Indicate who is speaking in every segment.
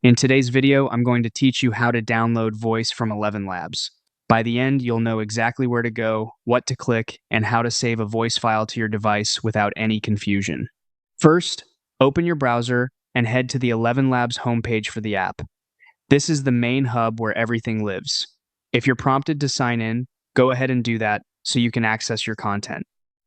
Speaker 1: In today's video, I'm going to teach you how to download voice from Elevenlabs. By the end, you'll know exactly where to go, what to click, and how to save a voice file to your device without any confusion. First, open your browser and head to the Elevenlabs homepage for the app. This is the main hub where everything lives. If you're prompted to sign in, go ahead and do that so you can access your content.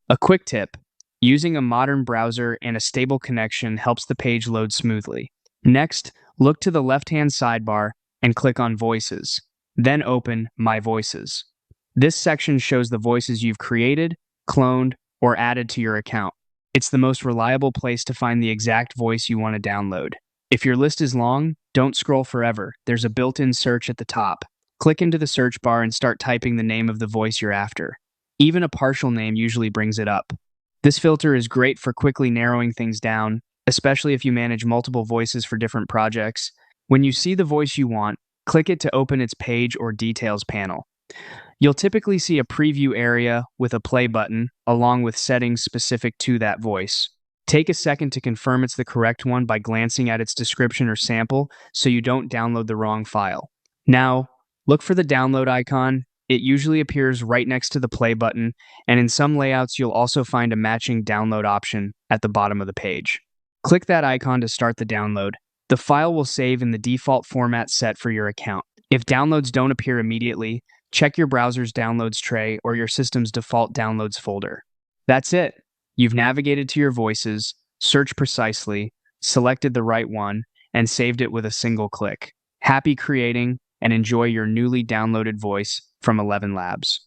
Speaker 1: A quick tip: using a modern browser and a stable connection helps the page load smoothly. Next, look to the left-hand sidebar and click on Voices. Then open My Voices. This section shows the voices you've created, cloned, or added to your account. It's the most reliable place to find the exact voice you want to download. If your list is long, don't scroll forever. There's a built-in search at the top. Click into the search bar and start typing the name of the voice you're after. Even a partial name usually brings it up. This filter is great for quickly narrowing things down, especially if you manage multiple voices for different projects. When you see the voice you want, click it to open its page or details panel. You'll typically see a preview area with a play button, along with settings specific to that voice. Take a second to confirm it's the correct one by glancing at its description or sample so you don't download the wrong file. Now, look for the download icon. It usually appears right next to the play button, and in some layouts you'll also find a matching download option at the bottom of the page. Click that icon to start the download. The file will save in the default format set for your account. If downloads don't appear immediately, check your browser's downloads tray or your system's default downloads folder. That's it. You've navigated to your voices, searched precisely, selected the right one, and saved it with a single click. Happy creating, and enjoy your newly downloaded voice from Elevenlabs.